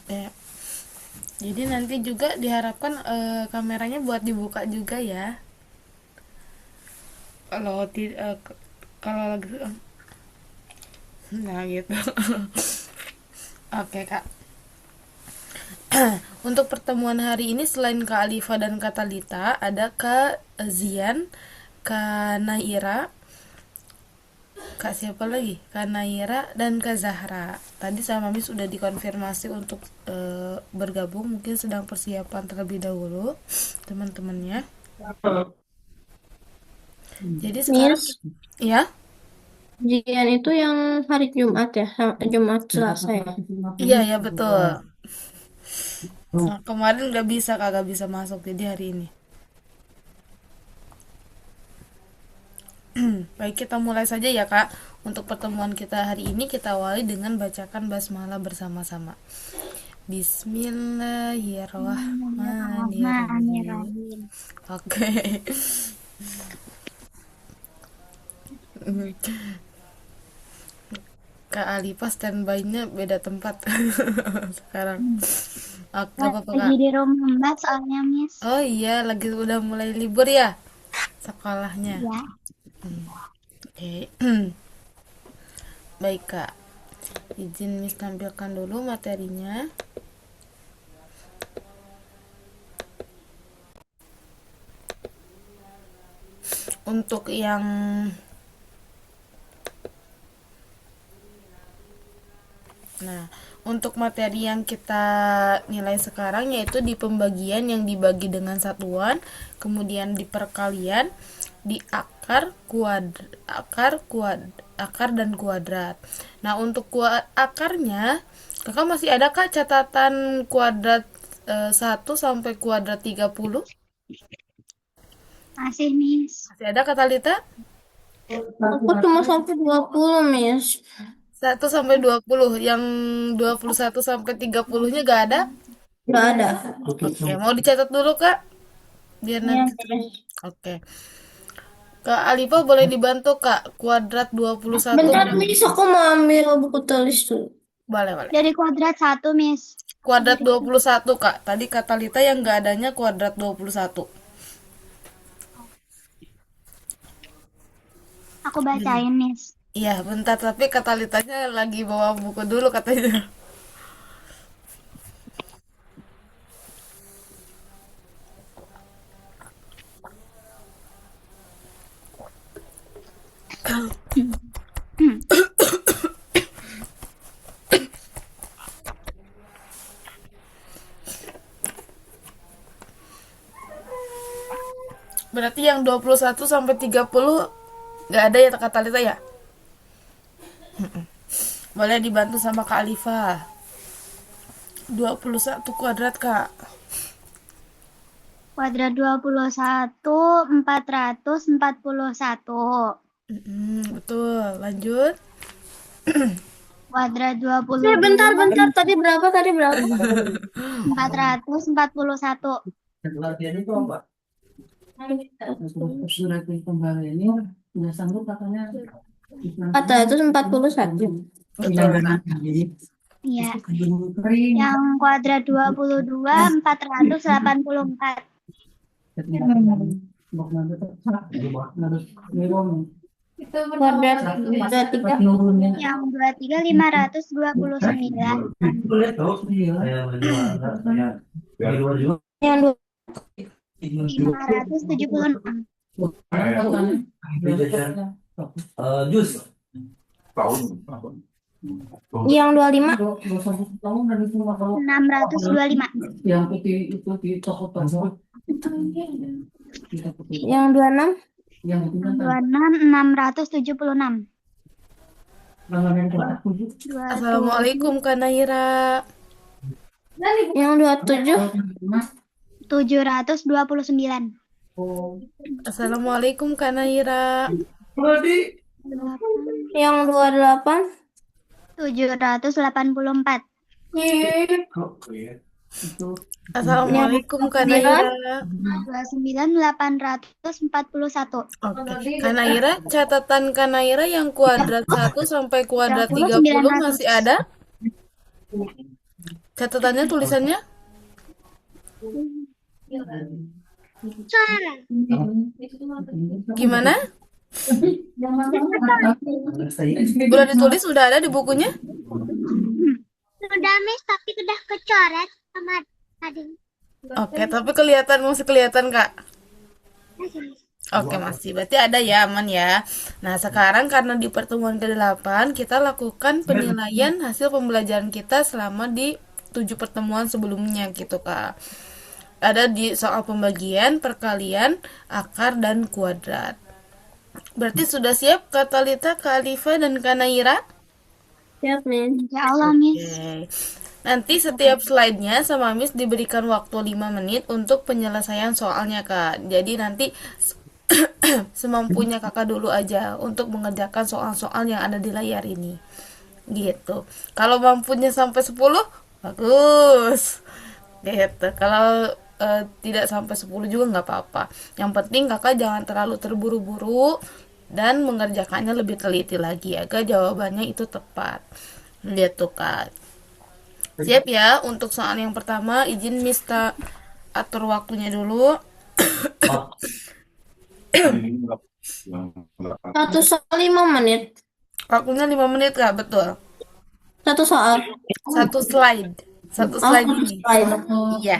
Ya. Jadi nanti juga diharapkan kameranya buat dibuka juga ya. Kalau tidak kalau lagi nah gitu. Oke, Kak. Untuk pertemuan hari ini selain Kak Alifa dan Kak Talita, ada Kak Zian, Kak Naira, Kak siapa lagi? Kak Naira dan Kak Zahra. Tadi sama Mami sudah dikonfirmasi untuk bergabung, mungkin sedang persiapan terlebih dahulu teman-temannya. Jadi sekarang Miss, ya, Jian itu yang hari Jumat ya, Jumat Selasa ya. iya ya betul. Nah, kemarin udah bisa kagak bisa masuk jadi hari ini. Baik, kita mulai saja ya Kak. Untuk pertemuan kita hari ini kita awali dengan bacakan basmalah bersama-sama. Bismillahirrahmanirrahim. Bismillahirrahmanirrahim. Oke. Kak Alifa standby-nya beda tempat sekarang. Oke, gak apa-apa Lagi Kak. di rumah Mbak soalnya, Miss. Oh iya, lagi udah mulai libur ya sekolahnya. Ya, Oke. Baik Kak. Izin Miss tampilkan dulu materinya. Untuk yang Nah, untuk materi yang kita nilai sekarang yaitu di pembagian yang dibagi dengan satuan, kemudian di perkalian, di akar dan kuadrat. Nah, untuk akarnya, Kakak masih ada Kak catatan kuadrat 1 sampai kuadrat 30? masih, Miss. Masih ada Kak Talita? Aku cuma sampai 20, Miss. 1 sampai 20, yang 21 sampai 30-nya gak ada? Nggak ada. Oke, mau dicatat dulu Kak? Biar Iya, nanti. Miss. Oke. Kak Alifa boleh dibantu Kak. Kuadrat 21 Bentar, berapa? Miss. Aku mau ambil buku tulis dulu. Boleh, boleh. Dari kuadrat satu, Miss. Kuadrat 21 Kak. Tadi kata Lita yang nggak adanya kuadrat 21. Aku bacain, Miss. Iya, bentar. Tapi kata Litanya lagi bawa buku dulu katanya. Berarti yang 21 sampai 30 nggak ada ya kata Lita ya? Boleh dibantu sama Kak Alifa. 21 kuadrat Kak. Kuadrat 21, 441. Betul. Lanjut. Kuadrat 22, Bentar. Tadi berapa? Tadi berapa? 441. Latihan itu apa? Surat kembar ini nggak sanggup katanya. 441. Betul Kak. Iya. Yang kuadrat 22, 484. Kuadrat 23. Yang 23, 529. Yang 576. Jus. Yang 25, 625. Yang putih itu di toko toko. Yang 26, Yang itu kan 26, 676. langganan kelas 27, Assalamualaikum Kak Naira. yang 27, 729. Assalamualaikum Kak Naira. Yang 28, 784. Yang Assalamualaikum Kak 29, Naira. 29, 841. Oke. Kak Naira, catatan Kak Naira yang kuadrat 1 sampai kuadrat 30, 30 masih 900. ada? Catatannya, tulisannya Suara. gimana? Saya Udah ditulis, udah ada di bukunya? Sudah Miss, tapi udah kecoret sama tadi. Oke, tapi masih kelihatan, Kak. Masih, Miss. Oke, masih. Berarti ada ya, aman ya. Nah, sekarang karena di pertemuan ke-8 kita lakukan penilaian hasil pembelajaran kita selama di 7 pertemuan sebelumnya gitu, Kak. Ada di soal pembagian, perkalian, akar, dan kuadrat. Berarti sudah siap Kak Talita, Kak Alifa, dan Kak Naira? Siap, Miss. Ya Allah, Miss. Oke. Nanti setiap slide-nya sama Miss diberikan waktu 5 menit untuk penyelesaian soalnya, Kak. Jadi nanti semampunya Kakak dulu aja untuk mengerjakan soal-soal yang ada di layar ini. Gitu. Kalau mampunya sampai 10, bagus. Gitu. Kalau tidak sampai 10 juga nggak apa-apa. Yang penting Kakak jangan terlalu terburu-buru dan mengerjakannya lebih teliti lagi agar jawabannya itu tepat. Gitu, Kak. Siap ya untuk soal yang pertama, izin Mister atur waktunya dulu. Satu soal 5 menit. Waktunya 5 menit, Kak, betul. Satu soal. Satu slide. Satu Oh, slide satu ini. slide. Iya.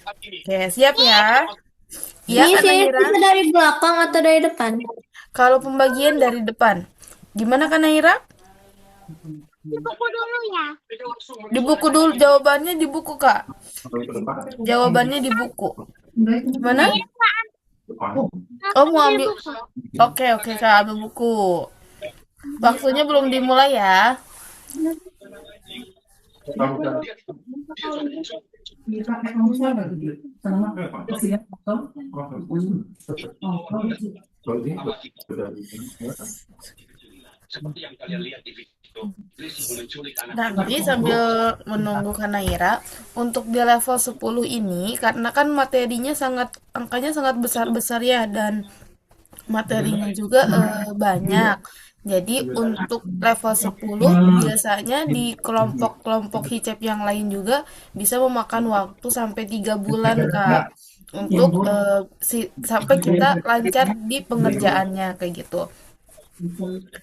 Oke, siap ya. Iya, Miss, Kak ini Naira. bisa dari belakang atau dari depan? Kalau pembagian dari depan. Gimana, Kak Naira? Di buku dulu ya. Di buku dulu, jawabannya di buku, Kak. Jawabannya di buku. Gimana? Oh, mau ambil. Oke, Kak, ambil buku. Waktunya belum dimulai ya. Nanti sambil menunggu Kanaira, untuk di level 10 ini, karena kan angkanya sangat besar-besar ya, dan materinya juga banyak. Jadi untuk level 10 biasanya di kelompok-kelompok hijab yang lain juga bisa memakan waktu sampai 3 bulan, Kak. Untuk sampai kita lancar di pengerjaannya kayak gitu.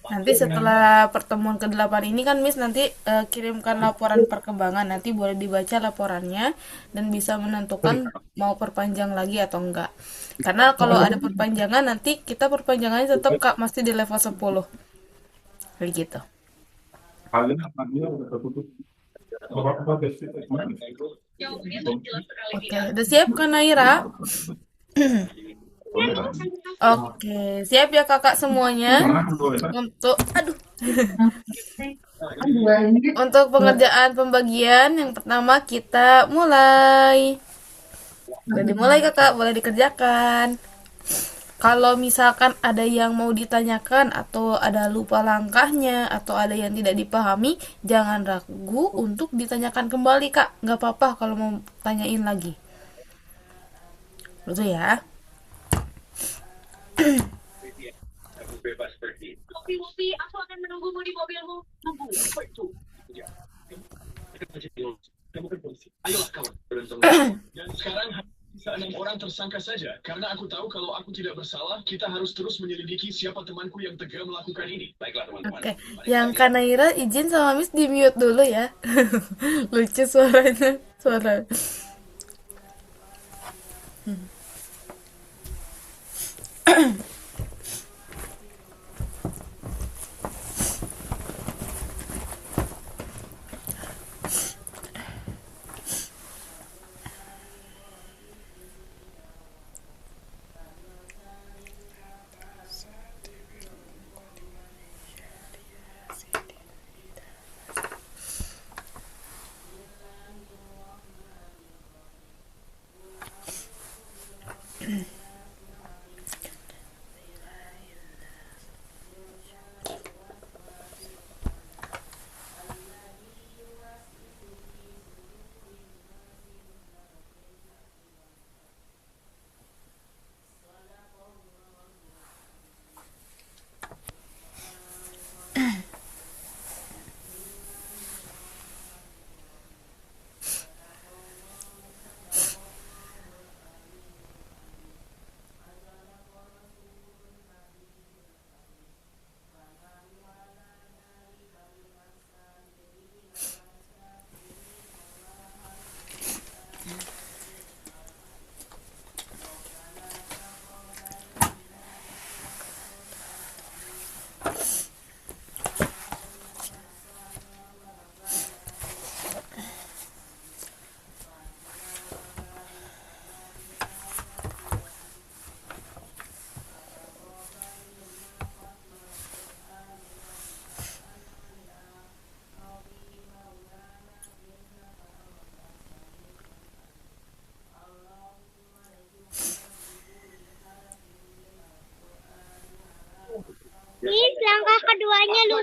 Nanti setelah pertemuan ke-8 ini kan Miss nanti kirimkan laporan perkembangan. Nanti boleh dibaca laporannya dan bisa menentukan mau perpanjang lagi atau enggak. Karena kalau ada perpanjangan nanti kita perpanjangannya tetap Kak masih di level 10. Kayak gitu. Oke, udah siap kan Naira? Oke, siap ya kakak semuanya untuk untuk pengerjaan pembagian yang pertama kita mulai. Udah dimulai kakak, boleh dikerjakan. Kalau misalkan ada yang mau ditanyakan atau ada lupa langkahnya atau ada yang tidak dipahami, jangan ragu untuk ditanyakan kembali kak. Nggak apa-apa kalau mau tanyain lagi. Betul ya? Wopi, aku akan menunggumu di mobilmu. Tunggu, apa itu? Kamu kan polisi. Ayolah kawan, dan sekarang bisa 6 orang tersangka saja. Karena aku tahu kalau aku tidak bersalah, kita harus terus menyelidiki siapa temanku yang tega melakukan ini. Baiklah teman-teman. Oke, yang Kanaira izin sama Miss di mute dulu ya. Lucu suaranya, suara.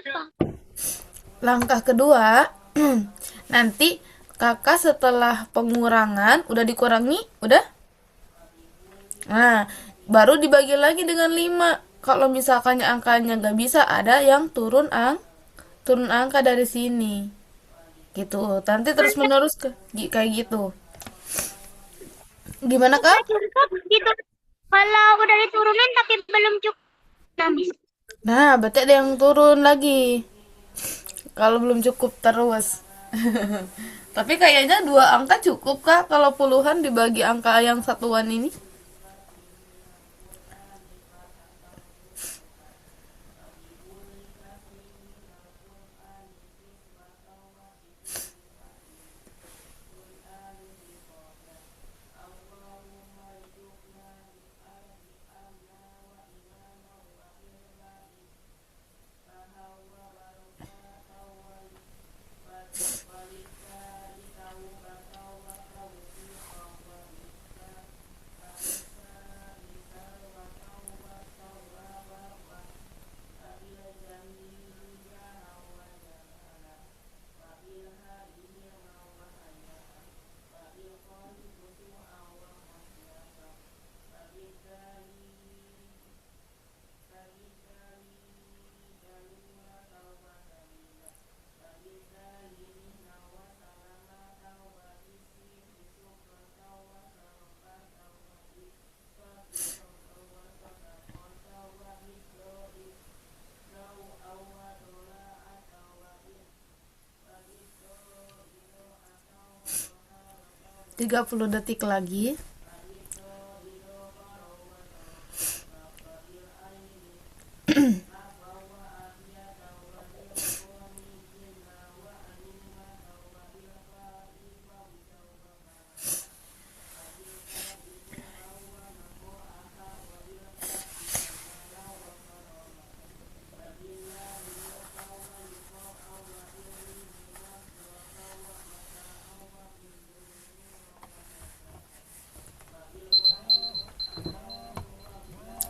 lupa. Langkah kedua, nanti kakak setelah pengurangan, udah dikurangi, udah? Nah, baru dibagi lagi dengan 5. Kalau misalkan angkanya nggak bisa, ada yang turun angka dari sini. Gitu. Nanti terus menerus kayak gitu. Gimana, Kak? Cukup gitu. Kalau udah diturunin tapi belum cukup. Nah, berarti ada yang turun lagi. Kalau belum cukup terus. Tapi kayaknya 2 angka cukup, Kak, kalau puluhan dibagi angka yang satuan ini. Tiga 30 detik lagi.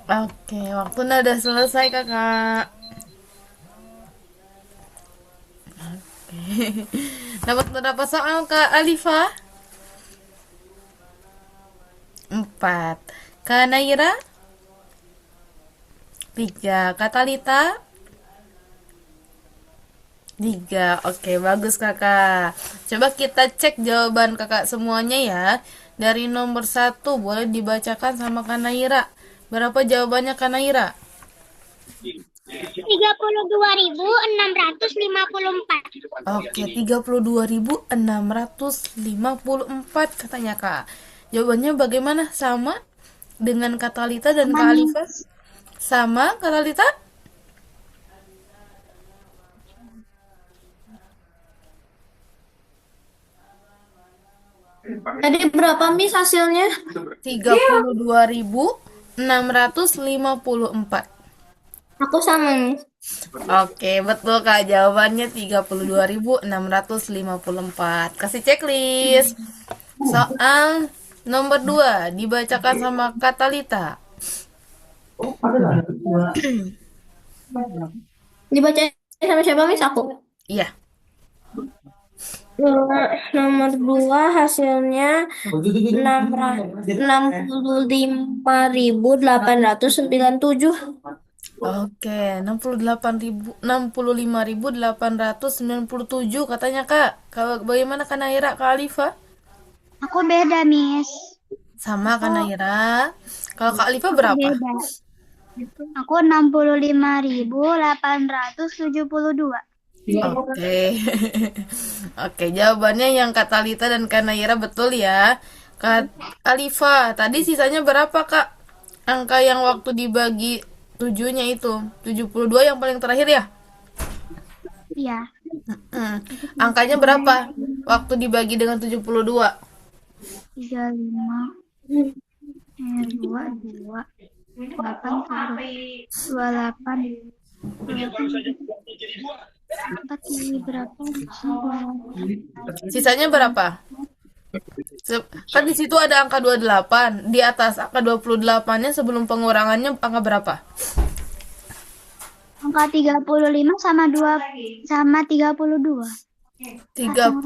Oke, waktunya udah selesai, Kakak. Oke. Dapat berapa soal, Kak Alifa? 4. Kak Naira? 3. Kak Talita? 3. Oke, bagus, Kakak. Coba kita cek jawaban Kakak semuanya ya. Dari nomor 1 boleh dibacakan sama Kak Naira. Berapa jawabannya, Kak Naira? 32.654. Oke, 32.654 katanya, Kak. Jawabannya bagaimana? Sama dengan Kak Talita dan Kak Alifa? Sama, Kak Talita? Tadi berapa Miss hasilnya? 32.654. Aku sama Miss. Oke, betul, Kak. Jawabannya 32.654. Kasih checklist. Soal nomor 2 dibacakan sama Kak Talita. Dibaca sama siapa Miss? Aku. Iya. Nomor 2 hasilnya 65.897. Oke, 65.897 katanya, Kak. Kalau bagaimana Kak Naira, Kak Alifa? Aku beda, Miss. Sama Kak Naira. Kalau Kak Alifa berapa? Beda. Aku 65.872. Oke. Oke, jawabannya yang Kak Talita dan Kak Naira betul ya. Kak Alifa, tadi sisanya berapa, Kak? Angka yang waktu dibagi 7-nya itu. 72 yang paling terakhir ya? Iya. Angkanya berapa waktu dibagi dengan 72? 35 2 8 28 4 berapa? Sisanya berapa? Kan di situ ada angka 28. Di atas angka 28-nya sebelum pengurangannya angka berapa? Angka 35 sama 32. 35.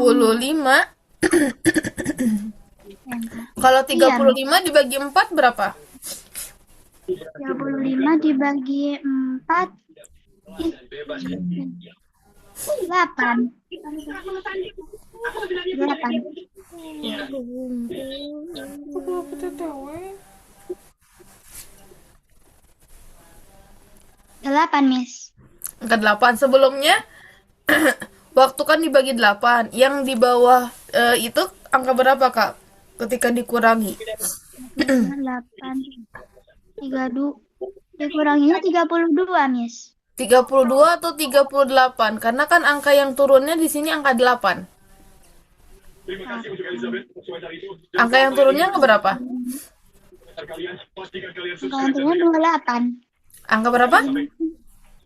Kalau 35 dibagi 4 berapa? 35 dibagi 4. 8. 8, Miss. Angka 8 sebelumnya waktu kan dibagi 8. Yang di bawah itu angka berapa, Kak? Ketika dikurangi. 8. 32. Dikuranginya 32, Miss. 32 atau 38? Karena kan angka yang turunnya di sini angka 8. Terima kasih untuk Elizabeth untuk komentar itu. Angka yang turunnya angka berapa? Kalian pastikan kalian Angka subscribe dan turunnya 28. Angka berapa?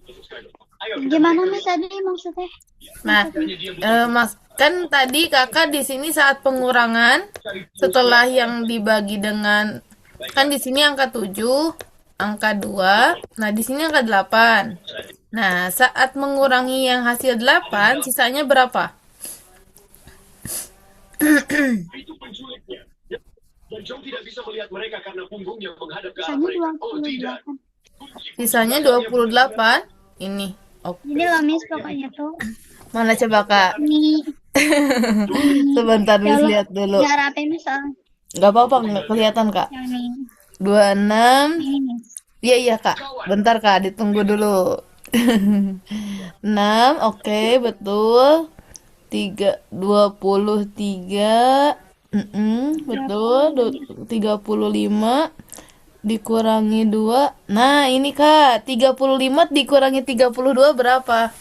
subscribe. Ayo Gimana, Miss, tadi maksudnya? Nah, Mas, kan tadi Kakak di sini saat pengurangan setelah yang dibagi dengan kan di sini angka 7, angka 2. Nah, di sini angka 8. Nah, saat mengurangi yang hasil 8, sisanya berapa? itu penculiknya. Ya. Dan John tidak bisa melihat mereka karena punggungnya menghadap ke arah Sisanya mereka. Oh tidak. 28. Sisanya 28. Ini. Oke. Ini loh, Miss, pokoknya tuh. Mana coba, Kak? Ini. Sebentar, Miss Allah, lihat dulu. biar apa, Miss? Soalnya Gak apa-apa, nggak kelihatan, Kak. yang ini. 26. Ini, Miss. Iya, Kak. Bentar, Kak, ditunggu dulu. 6, oke, betul. 23. Betul. 35 dikurangi 2. Nah, ini, Kak. 35 dikurangi 32 berapa?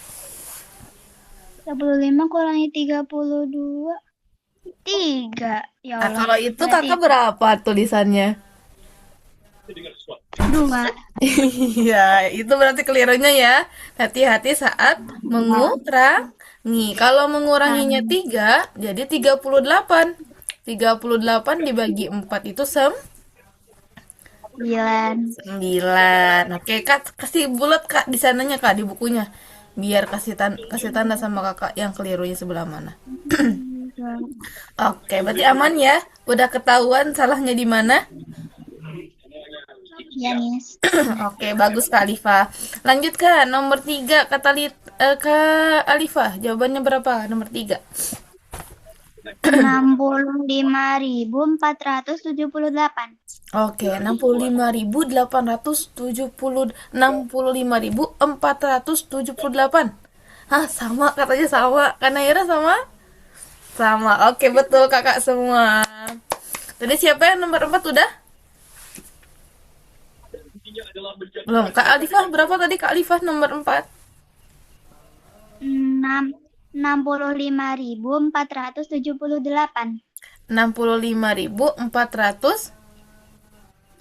35 kurangi 32. 3. Ya Nah, Allah. kalau itu Berarti Kakak berapa tulisannya? 2. Iya, itu berarti kelirunya ya. Hati-hati saat mengurangi. Kalau menguranginya 3, jadi 38. 38 dibagi 4 itu 9. 9. Oke, Kak, kasih bulat, Kak, di sananya, Kak, di bukunya. Biar kasih tanda sama Kakak yang kelirunya sebelah mana. Oke, berarti aman ya? Udah ketahuan salahnya di mana? Ya, Miss. Oke, bagus Kak Alifa. Lanjut Kak, nomor 3 Kak Alifa. Jawabannya berapa? Nomor 3. 65.478. Oke, 65.478. Hah, sama katanya sama. Kan Naira sama? Sama. Oke, betul Kakak semua. Tadi siapa yang nomor 4 udah? Belum. Kak Alifah berapa tadi Kak Alifah nomor 4? 65.478. 65.478.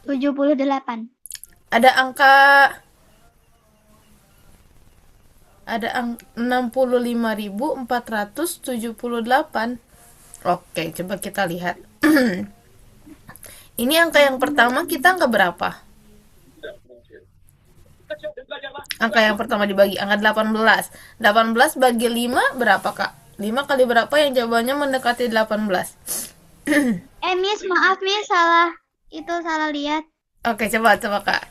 78. Ada angka 65.478. Oke, coba kita lihat. Ini angka yang pertama kita angka berapa? Angka yang pertama dibagi angka 18. 18 bagi 5 berapa, Kak? 5 kali berapa yang jawabannya mendekati 18? Miss, maaf, Miss, salah. Itu salah lihat. Oke, coba Kak.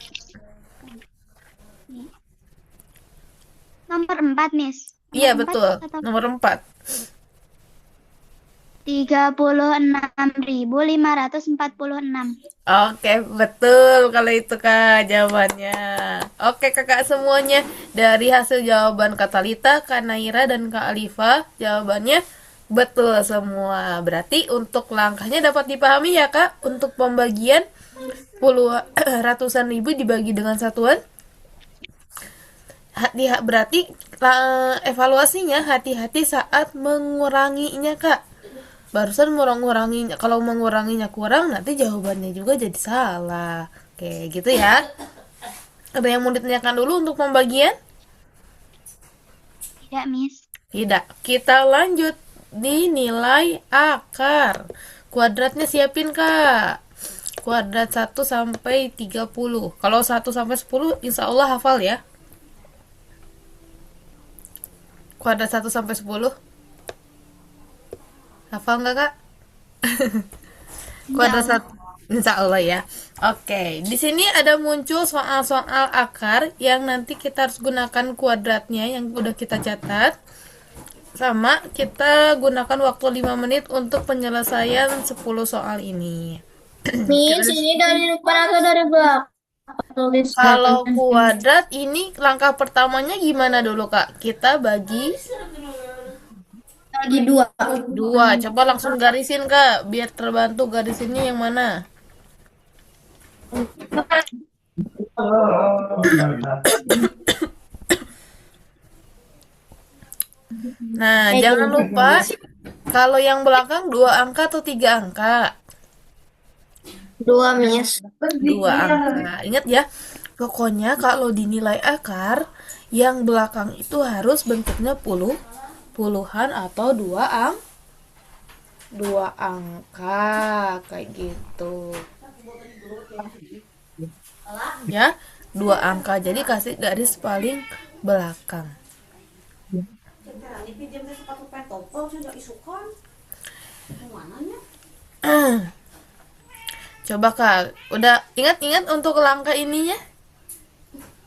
Nomor 4, Miss. Iya, Nomor betul. 4 atau Nomor 4. 36.546. Oke, betul kalau itu Kak jawabannya. Oke Kakak semuanya, dari hasil jawaban Kak Talita, Kak Naira, dan Kak Alifa, jawabannya betul semua. Berarti untuk langkahnya dapat dipahami ya Kak, untuk pembagian ratusan ribu dibagi dengan satuan. Berarti evaluasinya hati-hati saat menguranginya Kak. Barusan menguranginya, kalau menguranginya kurang nanti jawabannya juga jadi salah. Oke, gitu ya. Ada yang mau ditanyakan dulu untuk pembagian? Tidak, Miss. Tidak. Kita lanjut di nilai akar. Kuadratnya siapin, Kak. Kuadrat 1 sampai 30. Kalau 1 sampai 10 insya Allah hafal ya. Kuadrat 1 sampai 10. Hafal nggak, Kak? Kuadrat 1. Insya Allah ya. Oke, di sini ada muncul soal-soal akar yang nanti kita harus gunakan kuadratnya yang udah kita catat. Sama, kita gunakan waktu 5 menit untuk penyelesaian 10 soal ini. Miss, ini dari depan atau dari belakang? Tulis Kalau kuadrat ini langkah pertamanya gimana dulu, Kak? Kita bagi lagi 2. 2. Coba langsung garisin, Kak, biar terbantu garisinnya yang mana. Nah, jangan lupa kalau yang belakang 2 angka atau 3 angka. 2, Miss. 2 angka. Ingat ya, pokoknya kalau dinilai akar, yang belakang itu harus bentuknya puluhan atau 2 angka kayak gitu. Ya, 2 angka. Jadi kasih garis paling belakang. Coba, Kak, udah ingat-ingat untuk langkah ininya?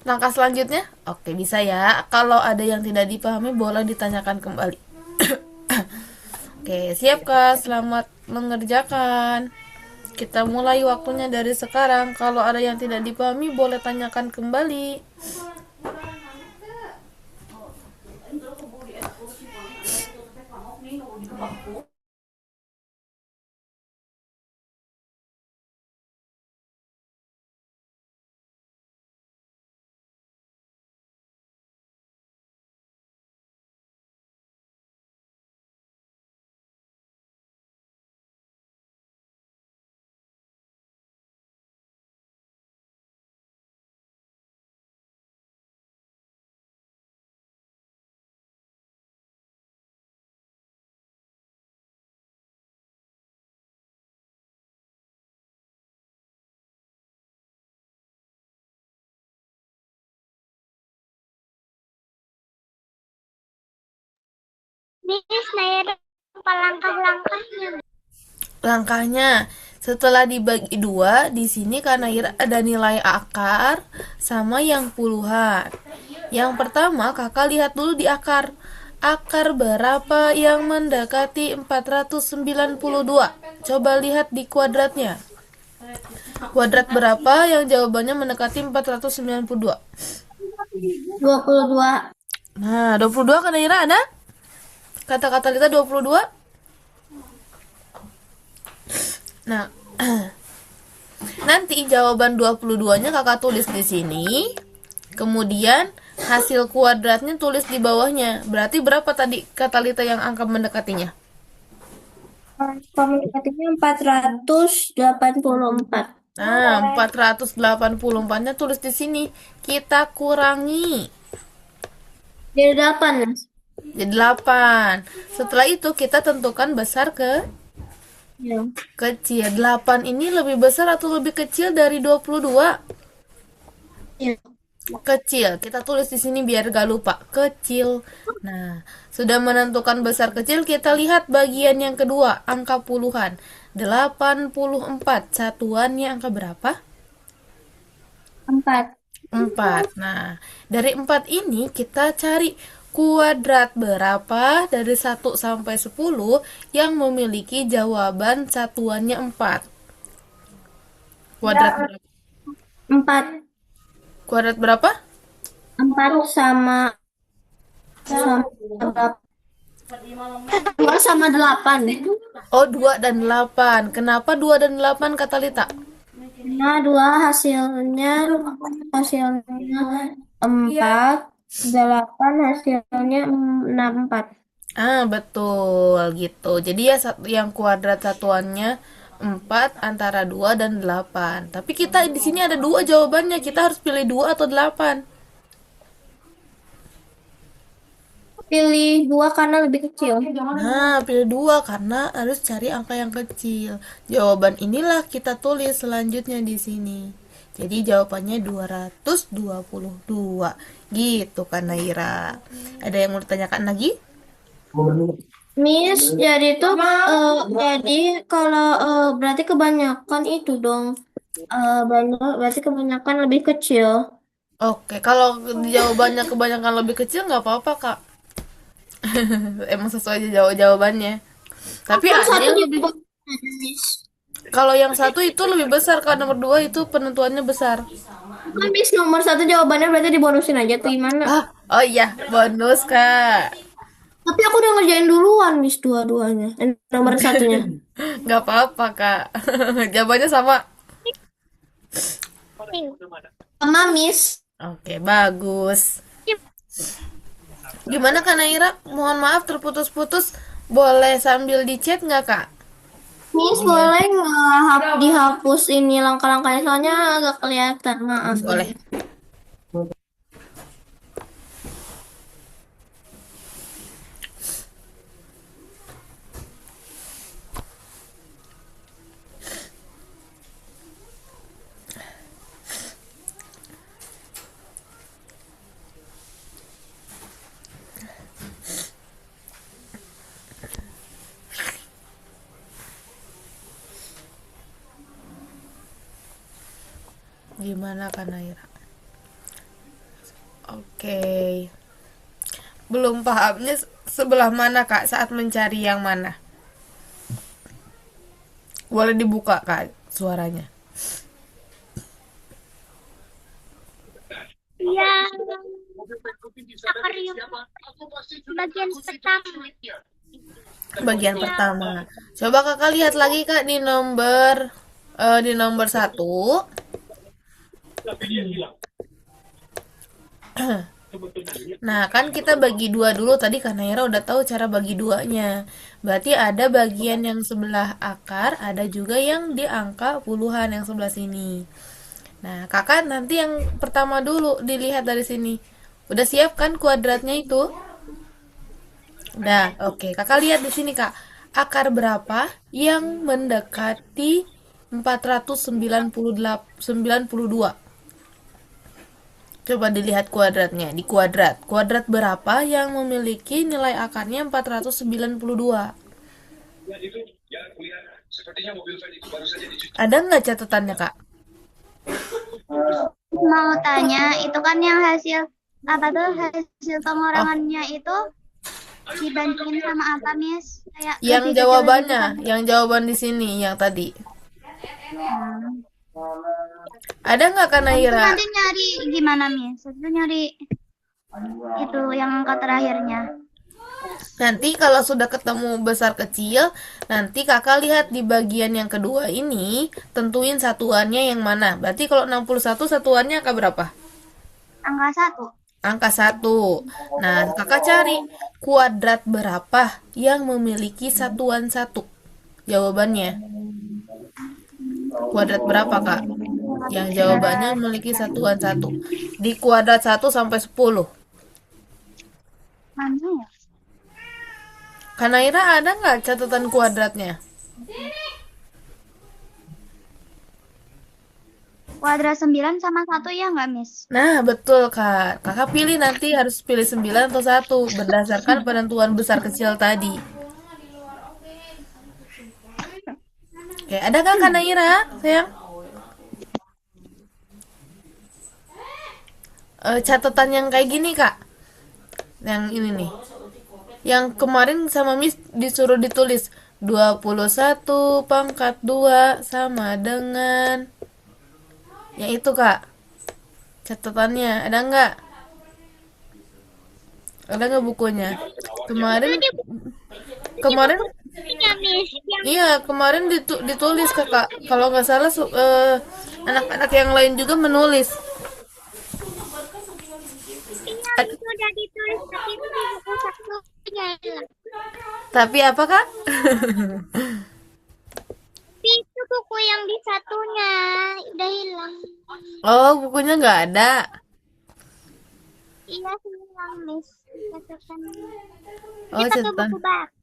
Langkah selanjutnya? Oke, bisa ya. Kalau ada yang tidak dipahami boleh ditanyakan kembali. Oke, siap, Kak. Selamat mengerjakan. Kita mulai waktunya dari sekarang. Kalau ada yang tidak dipahami boleh tanyakan kembali. Miss Naira, apa langkah-langkahnya? Langkahnya setelah dibagi 2, di sini karena ada nilai akar sama yang puluhan. Yang pertama, Kakak lihat dulu di akar. Akar berapa yang mendekati 492? Coba lihat di kuadratnya. Kuadrat berapa yang jawabannya mendekati 492? 22. Nah, 22 kan Ira ada? Kata-kata Lita 22. Nah, nanti jawaban 22-nya Kakak tulis di sini. Kemudian hasil kuadratnya tulis di bawahnya. Berarti berapa tadi kata Lita yang angka mendekatinya? Komunikasinya 484. Nah, 484-nya tulis di sini. Kita kurangi Jadi 8, Mas. jadi 8. Setelah itu kita tentukan besar ke Ya. kecil. 8 ini lebih besar atau lebih kecil dari 22? Ya. Kecil. Kita tulis di sini biar gak lupa. Kecil. Nah, sudah menentukan besar kecil, kita lihat bagian yang kedua, angka puluhan. 84. Satuannya angka berapa? 4. 4. Nah, dari 4 ini kita cari kuadrat berapa dari 1 sampai 10 yang memiliki jawaban satuannya 4. Kuadrat berapa? 4. Kuadrat berapa? 4 sama 8. 2 sama 8 deh. Oh, 2 dan 8. Kenapa 2 dan 8 kata Lita? Nah, 2 hasilnya 4, 8 hasilnya 64. Ah, betul gitu. Jadi ya yang kuadrat satuannya 4 antara 2 dan 8. Tapi kita di sini ada 2 jawabannya. Kita harus pilih 2 atau 8. Pilih 2 karena lebih kecil. Nah, pilih 2 karena harus cari angka yang kecil. Jawaban inilah kita tulis selanjutnya di sini. Jadi jawabannya 222. Gitu kan Naira. Ada yang mau ditanyakan lagi? Miss, jadi tuh jadi kalau berarti kebanyakan itu dong. Berarti kebanyakan lebih kecil. Oke, kalau jawabannya kebanyakan lebih kecil nggak apa-apa, Kak. Emang sesuai aja jawabannya. Tapi Yang ada satu yang di lebih. bawah, Miss. Kalau yang satu itu lebih besar, Kak. Nomor 2 itu penentuannya besar. Kan Miss nomor satu jawabannya berarti dibonusin aja tuh gimana? Ah, oh iya, bonus, Kak. Tapi aku udah ngerjain duluan Miss dua-duanya. Nomor satunya. Nggak apa-apa, Kak. Jawabannya sama. Sama Miss. Oke, bagus. Gimana Kak Naira? Mohon maaf terputus-putus. Boleh sambil di chat nggak, Kak? Miss boleh nggak dihapus ini langkah-langkahnya soalnya agak kelihatan. Maaf. Boleh. Gimana Kak Naira? Oke. Belum pahamnya sebelah mana, Kak, saat mencari yang mana? Boleh dibuka, Kak, suaranya. Yang Mobil putih di sana akuarium siapa? Aku pasti sudah bagian tahu sih pertama. kulitnya. Bagian pertama. Coba Kakak lihat lagi, Kak, di nomor 1. Tapi dia hilang. Sebetulnya Nah, kan kita bagi dua dulu. Tadi Kak Naira udah tahu cara bagi duanya. Berarti ada bagian yang sebelah akar, ada juga yang di angka puluhan yang sebelah sini. Nah, Kakak nanti yang pertama dulu dilihat dari sini. Udah siap kan kuadratnya itu? Udah, oke. Kakak lihat di sini, Kak. Akar berapa yang mendekati 492? Coba dilihat kuadratnya. Di kuadrat. Kuadrat berapa yang memiliki nilai akarnya 492? ya itu ya aku lihat sepertinya mobil van itu baru saja dicuci. Ada nggak catatannya, Kak? Mau tanya, itu kan yang hasil apa tuh hasil Oh, pengurangannya itu dibandingin sama apa, Miss? Kayak yang lebih kecil lebih jawabannya, besar. yang jawaban di sini, yang tadi. Hmm. Ada nggak Kak Nah, itu Naira? nanti nyari gimana, Miss? Itu nyari itu yang angka terakhirnya. Nanti kalau sudah ketemu besar kecil, nanti kakak lihat di bagian yang kedua ini, tentuin satuannya yang mana. Berarti kalau 61 satuannya angka berapa? Angka 1. Angka 1. Nah, kakak cari kuadrat berapa yang memiliki satuan 1. Jawabannya, kuadrat berapa, Kak? Yang jawabannya memiliki satuan 1. Di kuadrat 1 sampai 10. Mana ya? Kak Naira ada nggak catatan kuadratnya? Kuadrat 9 sama 1 ya nggak, Miss? Nah, betul, Kak. Kakak pilih nanti harus pilih 9 atau 1 berdasarkan penentuan besar kecil tadi. Oke, ada nggak Kak Naira, sayang? Catatan yang kayak gini, Kak. Yang ini nih. Yang kemarin sama Miss disuruh ditulis 21 pangkat 2 sama dengan yang itu, Kak. Catatannya ada nggak? Ada nggak bukunya? Kemarin kemarin Iya, Miss. Yang iya, kemarin ditulis, Kakak. Kalau nggak salah anak-anak yang lain juga menulis. iya sudah ditulis tapi itu di buku satunya hilang. Tapi apa, Kak? Tapi itu buku yang di satunya udah hilang. Oh, bukunya nggak ada. Iya hilang, Miss. Catatan. Oh, Kita ke catatan. buku baru.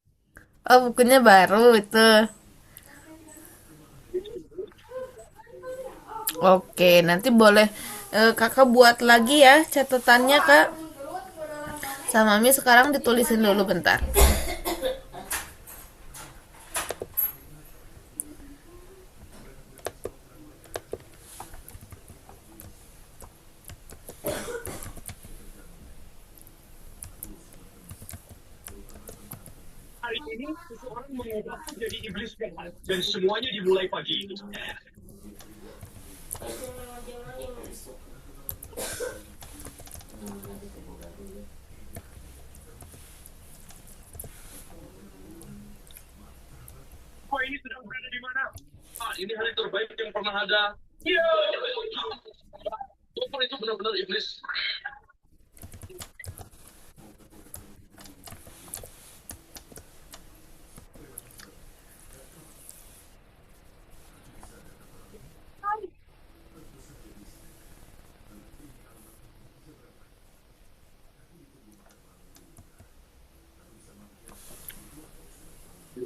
Oh, bukunya baru itu. Oke, nanti boleh kakak buat lagi ya catatannya kak. Sama Mami sekarang ditulisin dulu bentar. Hari ini seseorang mengubah jadi iblis jahat dan semuanya dimulai pagi ini. Apa ini sedang berada di mana? Ini hari terbaik yang pernah ada. Iya. Bapak itu benar-benar iblis.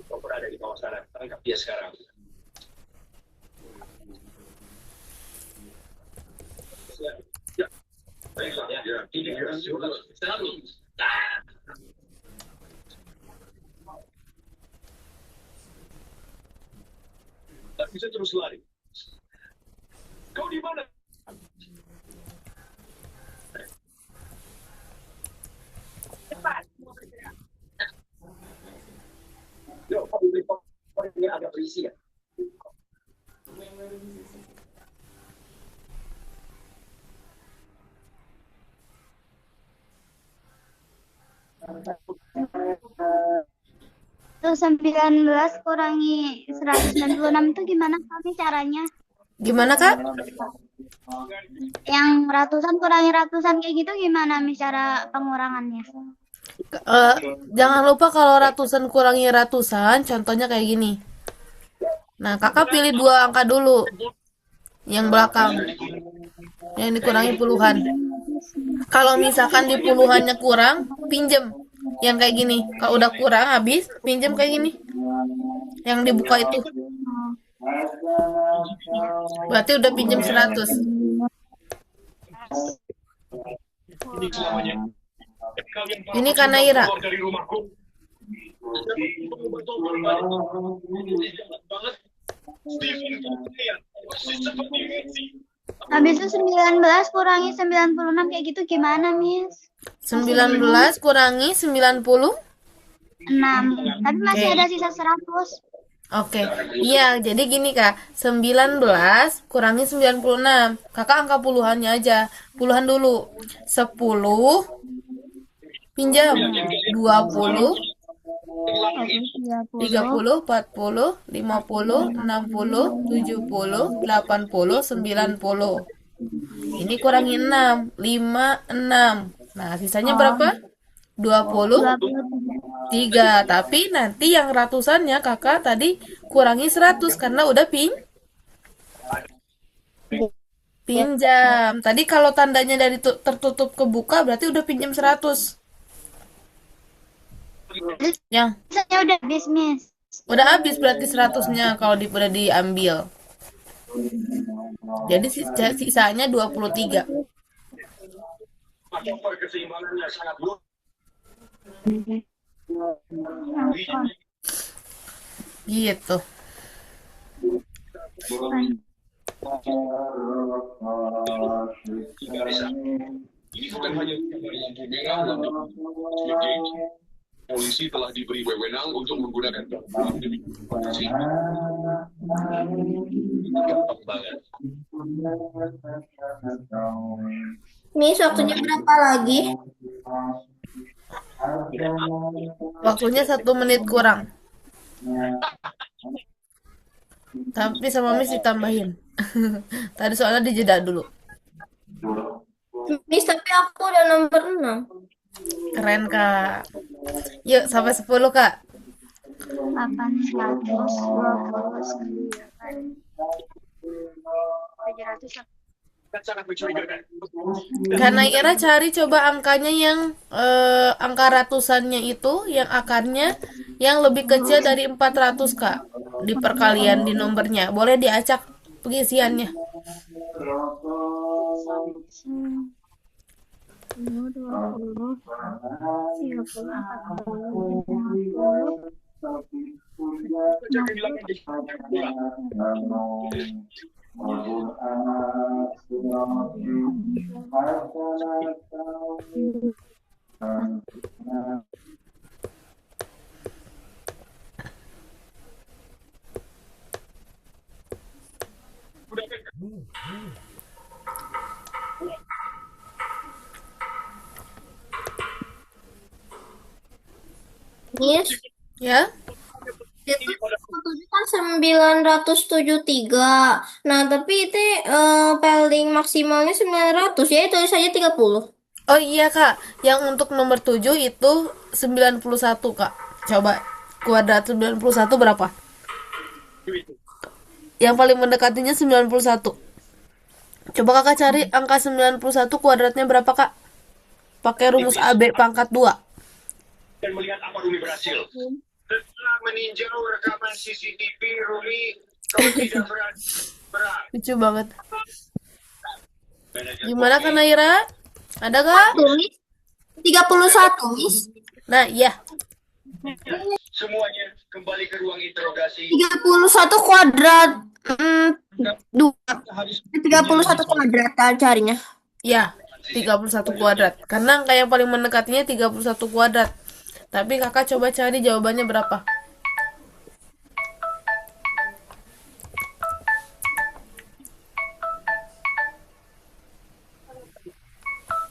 Kau berada di bawah sana, tangkap dia sekarang. Ya, baiklah. Ya, ini dia. Selalu. Tak bisa terus lari. Kau di mana? Cepat. Yo, ini agak berisi ya. Tuh 19 kurangi 196 itu gimana kami caranya? Gimana kak? Yang ratusan kurangi ratusan kayak gitu gimana Mi cara pengurangannya? Eh, jangan lupa kalau ratusan kurangi ratusan, contohnya kayak gini. Nah, kakak pilih 2 angka dulu, yang belakang, yang dikurangi puluhan. Kalau misalkan di puluhannya kurang, pinjem. Yang kayak gini, kalau udah kurang habis, pinjem kayak gini. Yang dibuka itu. Berarti udah pinjem 100. Ini selamanya. Kalian Ini karena Ira. keluar dari rumahku. Banget. Steven, lihat. Persis seperti Messi. Habis itu 19 kurangi 96 kayak gitu gimana, Miss? 19 kurangi 90. 6. Tapi masih Oke. ada sisa 100. Oke, iya, jadi gini kak, 19 kurangi 96, kakak angka puluhannya aja, puluhan dulu, 10, pinjam, 20, 30, 40, 50, 60, 70, 80, 90. Ini kurangi 6, 5, 6. Nah, sisanya berapa? 20, 3. Tapi nanti yang ratusannya kakak tadi kurangi 100 karena udah pinjam. Tadi kalau tandanya dari tertutup ke buka berarti udah pinjam 100. Yang Sisanya udah habis, Miss. udah habis berarti 100-nya kalau udah diambil. Jadi sisanya 23. Apa keseimbangannya sangat luar. Gitu. Ini bukan hanya lampu merah lalu polisi telah diberi wewenang untuk menggunakan demi proteksi. Gampang banget. Miss, waktunya berapa lagi? Waktunya 1 menit kurang. Tapi sama Miss ditambahin. Tadi soalnya dijeda dulu. Miss, tapi aku udah nomor 6. Keren kak. Yuk sampai 10 kak. 829 700. Kan sangat mencurigakan. Karena Ira cari coba angkanya yang angka ratusannya itu yang akarnya yang lebih kecil dari 400 kak. Di perkalian di nomornya. Boleh diacak pengisiannya. Miss, Ya, itu kan 973. Nah, tapi itu paling maksimalnya 900, ya itu saja 30. oh iya Kak, yang untuk nomor 7 itu 91 Kak. Coba kuadrat 91 berapa? Yang paling mendekatinya 91. Coba Kakak cari angka 91 kuadratnya berapa Kak? Pakai rumus AB pangkat 2. Dan melihat apa Ruli berhasil. Setelah meninjau rekaman CCTV, Ruli, kau tidak berat. Lucu banget. Gimana Kak Naira? Ada Kak? Miss, 31, Miss. Nah, iya. Semuanya kembali ke ruang interogasi. 31 kuadrat. 31 Harus kuadrat carinya. Iya, 31 kuadrat. Karena angka yang paling mendekatinya 31 kuadrat. Tapi Kakak coba cari jawabannya berapa.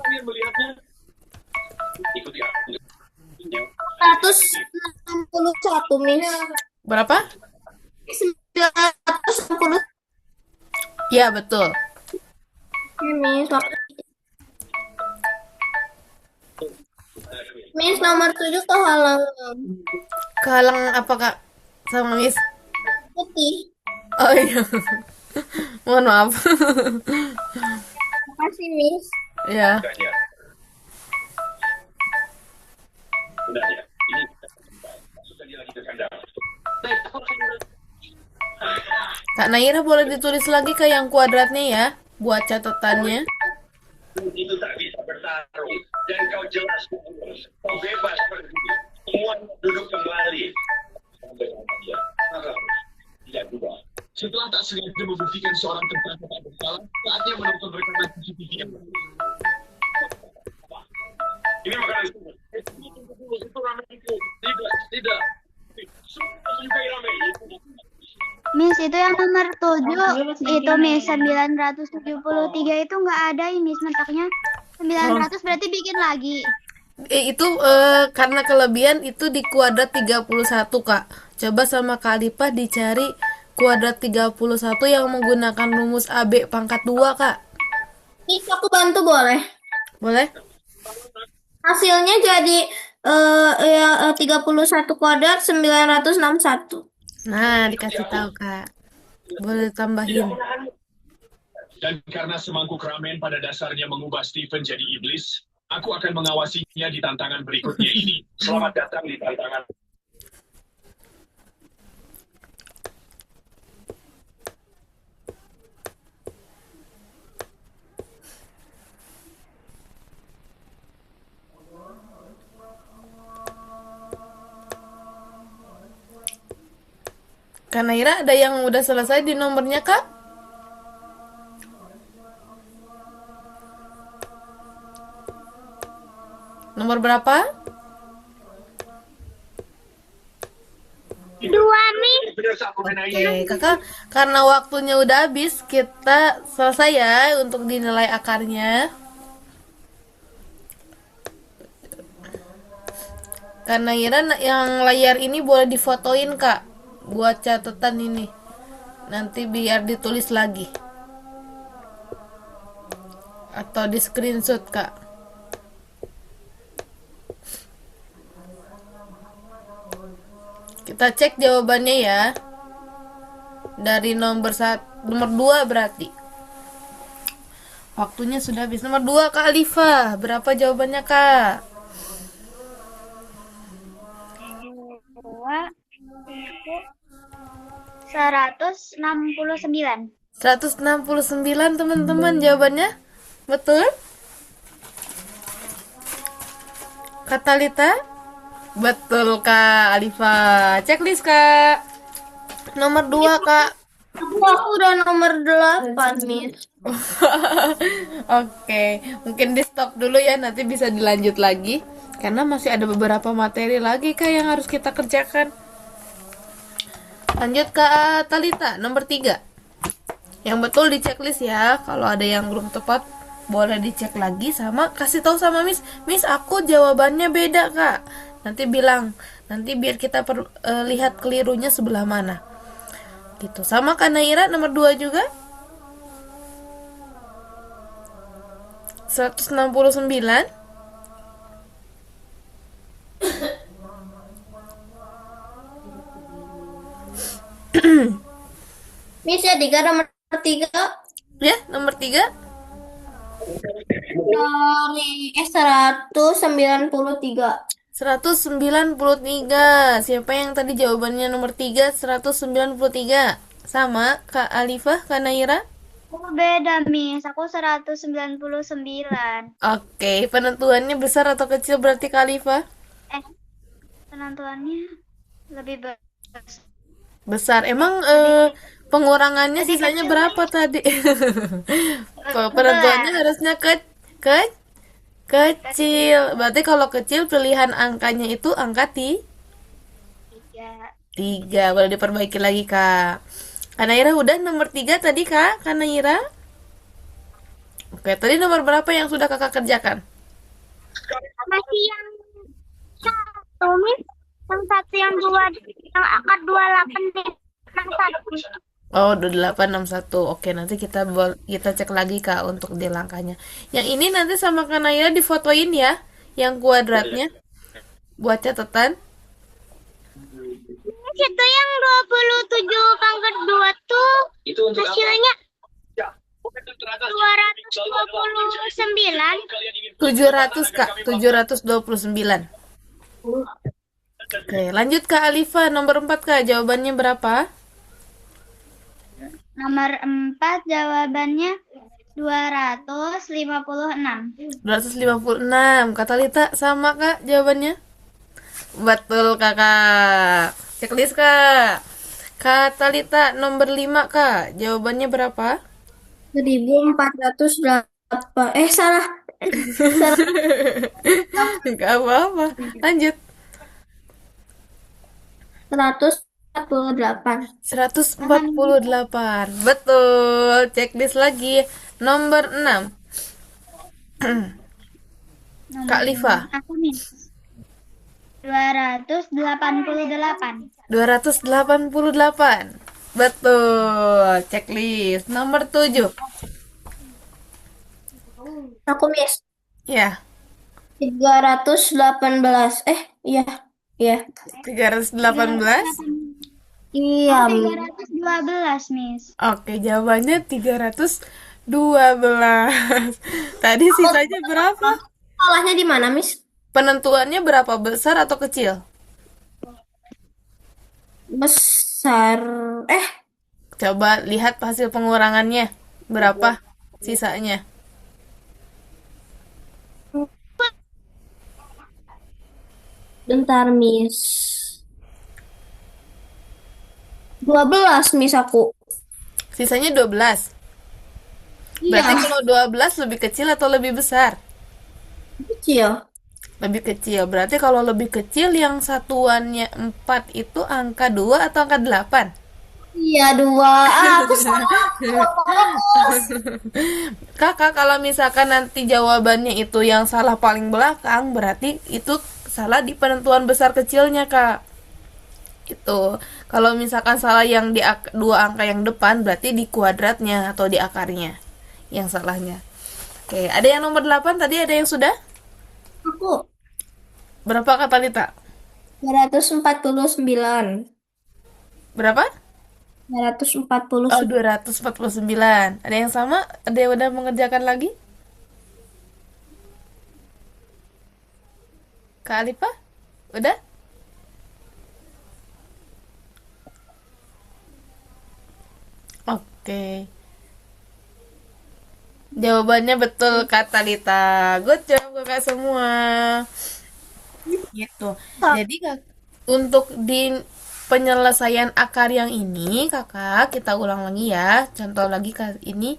kalian melihatnya. Ikuti aku. 161, Miss. Berapa? 960. Iya, betul. Miss, Miss nomor 7 kehalangan. Kehalang apa Kak? Sama Miss? Putih. Oh iya. Mohon maaf. Makasih, Miss. Ya. Udahnya. Udahnya. Ini masukkan dia lagi ke kandang. Kak Naira boleh ditulis lagi ke yang kuadratnya ya, buat catatannya. Itu tak bisa bertarung dan kau jelas kau bebas pergi. Semua duduk kembali. Tidak juga. Setelah tak sengaja membuktikan seorang terdakwa tak bersalah, saatnya menonton rekaman CCTV yang ini makanan itu. Itu ramen itu. Tidak. Semua menyukai ramen. Miss, itu yang nomor 7, itu Miss 973 itu nggak ada ini Miss, mentaknya 900 berarti bikin lagi. Itu karena kelebihan itu di kuadrat 31 Kak. Coba sama Kak Alifah dicari kuadrat 31 yang menggunakan rumus AB pangkat 2 Kak. Miss, aku bantu boleh? Boleh? Hasilnya jadi 31 kuadrat 961. Nah, dikasih tahu Kak. Boleh tambahin. Dan karena semangkuk ramen pada dasarnya mengubah Stephen jadi iblis, aku akan mengawasinya di tantangan berikutnya ini. Selamat datang di tantangan. Kak Naira ada yang udah selesai di nomornya Kak? Nomor berapa? 2 Miss. Oke, Kakak, karena waktunya udah habis, kita selesai ya untuk dinilai akarnya. Karena Ira yang layar ini boleh difotoin Kak, buat catatan ini. Nanti biar ditulis lagi. Atau di screenshot Kak. Kita cek jawabannya ya. Dari nomor 2 berarti. Waktunya sudah habis. Nomor 2 Kak Alifah. Berapa jawabannya Kak? 2 169. 169 teman-teman, jawabannya betul? Kata Lita? Betul Kak Alifa. Checklist Kak. Nomor 2 Kak. Aku udah nomor 8, Miss. Oke, mungkin di stop dulu ya, nanti bisa dilanjut lagi. Karena masih ada beberapa materi lagi Kak yang harus kita kerjakan. Lanjut Kak Talita, nomor 3. Yang betul di checklist ya. Kalau ada yang belum tepat, boleh dicek lagi sama kasih tahu sama Miss. Miss, aku jawabannya beda Kak. Nanti bilang, nanti biar kita lihat kelirunya sebelah mana. Gitu. Sama Kak Naira nomor 2 juga. 169. Miss ya, nomor 3 Ya, nomor 3. dari 193. 193. Siapa yang tadi jawabannya nomor 3? 193. Sama Kak Alifah, Kak Naira? Aku beda, Miss. Aku 199. Oke, penentuannya besar atau kecil berarti Kak Alifah? Penentuannya lebih besar. Besar. Emang pengurangannya sisanya berapa tadi? Penentuannya harusnya kecil. Berarti kalau kecil pilihan angkanya itu angka 3. Boleh diperbaiki lagi Kak. Kak Naira udah nomor 3 tadi Kak Naira? Oke, tadi nomor berapa yang sudah Kakak kerjakan? Masih yang satu, Miss. Yang satu, yang dua, yang angka 28 deh. Yang satu. Oh, 2861. Oke, nanti kita cek lagi Kak untuk di langkahnya. Yang ini nanti sama Kak Naira difotoin ya, yang kuadratnya buat catatan. Itu yang 27 pangkat 2 tuh Itu untuk apa? hasilnya Ya. Teratas. 229. 700 Kak, 729. Oke, lanjut Kak Alifa, nomor 4 Kak, jawabannya berapa? Nomor 4 jawabannya 256. 256. Kak Talita sama Kak jawabannya? Betul Kakak. Checklist Kak. Kak Talita nomor 5 Kak, jawabannya berapa? 1408. Salah. Gak apa-apa. Lanjut. 148. 148. Betul. Checklist lagi. Nomor 6. Kak Liva. Aku nih. 288. 288. Betul. Checklist. Nomor 7. Aku Miss. Ya. 318. Iya. Iya. 318. Iya, Oh, Miss. 312, Miss. Oke, jawabannya 312. Tadi sisanya berapa? Salahnya di mana, Miss? Penentuannya berapa? Besar atau kecil? Besar. Coba lihat hasil pengurangannya. Berapa sisanya? Bentar, Miss. 12, Miss aku. Sisanya 12. Berarti Iya, kalau 12 lebih kecil atau lebih besar? kecil. Lebih kecil. Berarti kalau lebih kecil yang satuannya 4 itu angka 2 atau angka 8? Iya, 2. Aku salah. Kakak, kalau misalkan nanti jawabannya itu yang salah paling belakang, berarti itu salah di penentuan besar kecilnya, Kak. Itu. Kalau misalkan salah yang di dua angka yang depan, berarti di kuadratnya atau di akarnya yang salahnya. Oke, ada yang nomor 8 tadi, ada yang sudah? Aku Berapa Kak Talita? 249. Berapa? 249. Oh, 249. Ada yang sama? Ada yang udah mengerjakan lagi? Kak Alifa? Udah? Oke. Jawabannya betul kata Lita. Good job kakak semua. Gitu. Jadi untuk di penyelesaian akar yang ini kakak kita ulang lagi ya. Contoh lagi ini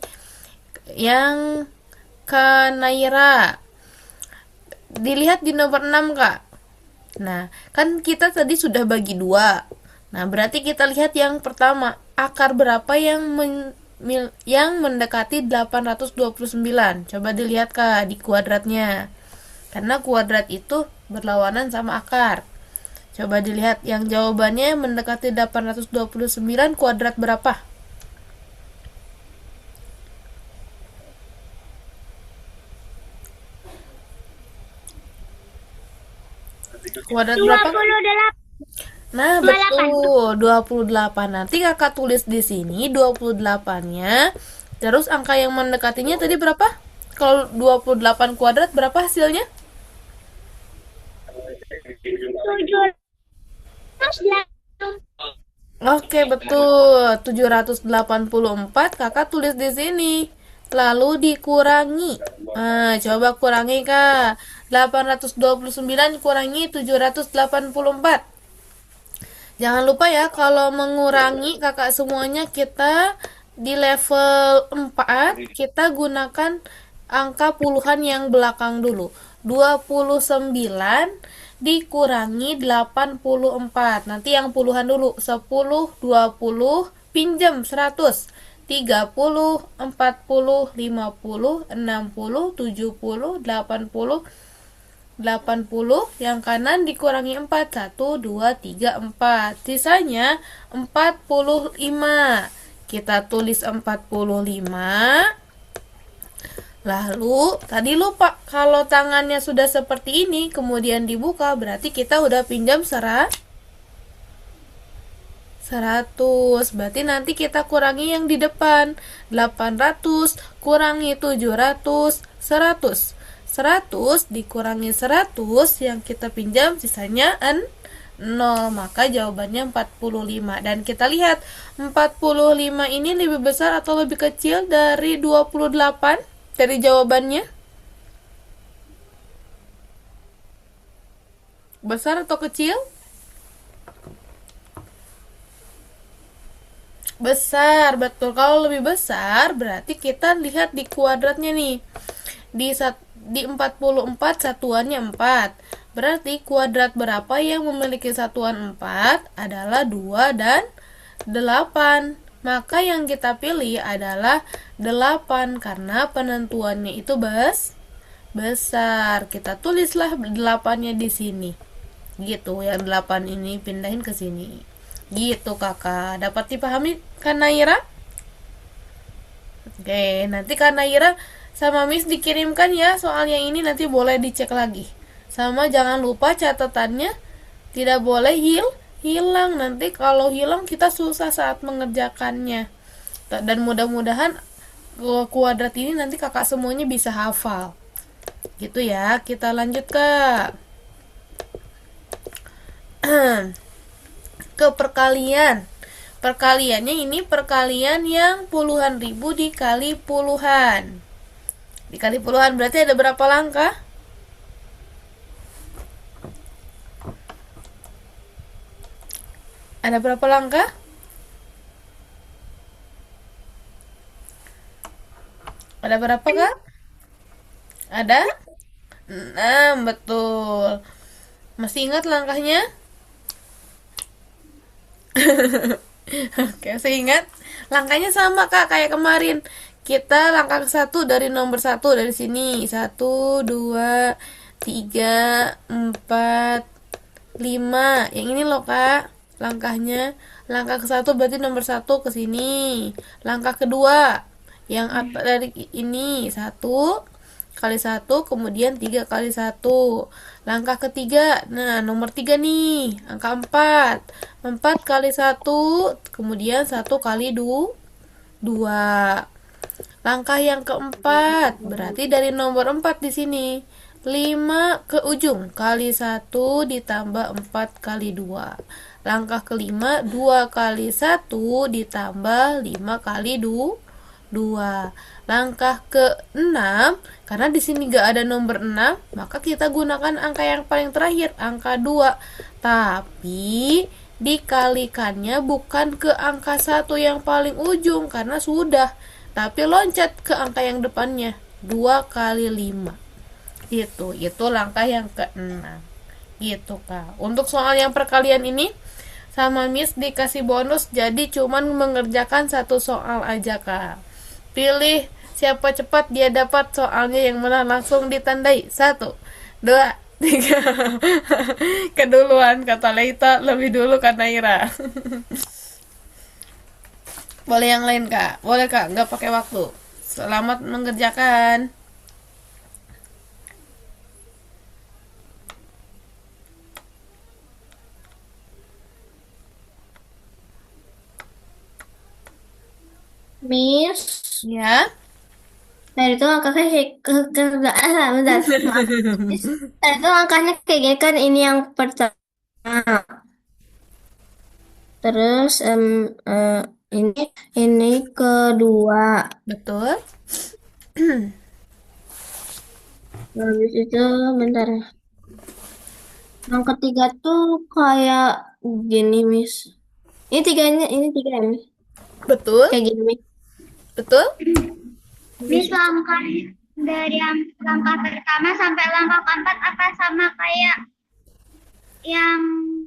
yang Kanaira. Dilihat di nomor 6 kak. Nah kan kita tadi sudah bagi dua. Nah berarti kita lihat yang pertama, akar berapa yang mendekati 829. Coba dilihat kak di kuadratnya. Karena kuadrat itu berlawanan sama akar. Coba dilihat yang jawabannya mendekati 829 kuadrat berapa? Kuadrat berapa? 28. Nah, betul. 28. Nanti kakak tulis di sini 28-nya. Terus angka yang mendekatinya tadi berapa? Kalau 28 kuadrat berapa hasilnya? 708. Oke, betul. 784 kakak tulis di sini. Lalu dikurangi. Nah, coba kurangi kak. 829 kurangi 784. Jangan lupa ya, kalau mengurangi kakak semuanya kita di level 4 kita gunakan angka puluhan yang belakang dulu. 29 dikurangi 84. Nanti yang puluhan dulu. 10, 20, pinjam 100. 30, 40, 50, 60, 70, 80, 80, yang kanan dikurangi 4, 1, 2, 3, 4. Sisanya 45. Kita tulis 45. Lalu, tadi lupa, kalau tangannya sudah seperti ini, kemudian dibuka, berarti kita udah pinjam 100. Berarti nanti kita kurangi yang di depan. 800 kurangi 700, 100. 100 dikurangi 100 yang kita pinjam sisanya 0. Maka jawabannya 45. Dan kita lihat 45 ini lebih besar atau lebih kecil dari 28 dari jawabannya? Besar atau kecil? Besar, betul. Kalau lebih besar berarti kita lihat di kuadratnya nih. Di 44 satuannya 4. Berarti kuadrat berapa yang memiliki satuan 4 adalah 2 dan 8. Maka yang kita pilih adalah 8 karena penentuannya itu besar. Kita tulislah 8-nya di sini. Gitu, yang 8 ini pindahin ke sini. Gitu kakak. Dapat dipahami kan Naira? Oke, nanti kan Naira sama Miss dikirimkan ya soalnya ini, nanti boleh dicek lagi. Sama jangan lupa catatannya tidak boleh hilang. Nanti kalau hilang kita susah saat mengerjakannya. Dan mudah-mudahan kuadrat ini nanti kakak semuanya bisa hafal. Gitu ya. Kita lanjut ke perkalian. Perkaliannya ini perkalian yang puluhan ribu dikali puluhan. Dikali puluhan berarti ada berapa langkah? Ada berapa langkah? Ada berapa kak? Ada 6, betul. Masih ingat langkahnya? Oke, saya ingat. Langkahnya sama kak kayak kemarin. Kita langkah 1 dari nomor 1 dari sini. 1, 2, 3, 4, 5. Yang ini loh kak langkahnya. Langkah ke 1 berarti nomor 1 ke sini. Langkah kedua yang apa dari ini 1 kali 1, kemudian 3 kali 1. Langkah ketiga, nah nomor 3 nih, angka 4. 4 kali 1, kemudian 1 kali 2. Langkah yang keempat, berarti dari nomor 4 di sini. 5 ke ujung, kali 1 ditambah 4 kali 2. Langkah kelima, 2 kali 1 ditambah 5 kali 2. 2. Langkah ke-6, karena di sini gak ada nomor 6, maka kita gunakan angka yang paling terakhir, angka 2. Tapi dikalikannya bukan ke angka 1 yang paling ujung karena sudah, tapi loncat ke angka yang depannya. 2 kali 5. Itu langkah yang ke-6. Gitu, Kak. Untuk soal yang perkalian ini sama Miss dikasih bonus, jadi cuman mengerjakan satu soal aja, Kak. Pilih siapa cepat dia dapat soalnya yang mana, langsung ditandai. 1, 2, 3. Keduluan kata Leita, lebih dulu kata Ira. Boleh yang lain, Kak? Boleh, Kak, nggak pakai waktu. Selamat mengerjakan. Miss, Ya. dari itu angkanya bentar, maaf. Miss, dari itu angkanya kayak gini kan, ini yang pertama. Terus ini kedua. Betul. Habis itu bentar. Yang ketiga tuh kayak gini, Miss. Ini tiga, Miss. Betul. Kayak gini, Miss. Betul. Miss, langkah dari langkah pertama sampai langkah keempat apa sama kayak yang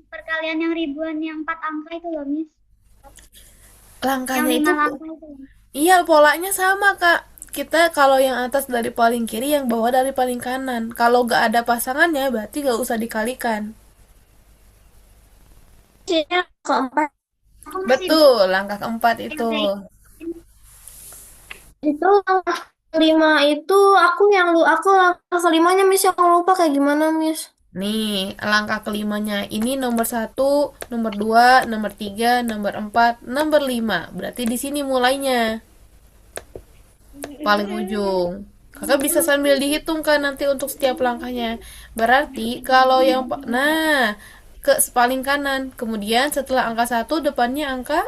perkalian yang ribuan yang 4 angka itu loh, Miss? Yang Langkahnya 5 itu, langkah itu. iya, polanya sama, Kak. Kita kalau yang atas dari paling kiri, yang bawah dari paling kanan. Kalau gak ada pasangannya, berarti gak usah dikalikan. Ini yang keempat Aku masih Betul, langkah keempat itu. itu langkah kelima itu aku langkah kelimanya, Miss, yang lupa kayak gimana, Miss? Nih, langkah kelimanya ini nomor 1, nomor 2, nomor 3, nomor 4, nomor 5. Berarti di sini mulainya. Paling ujung. Kakak bisa sambil dihitung kan nanti untuk setiap langkahnya. Berarti kalau yang ke paling kanan. Kemudian setelah angka 1 depannya angka.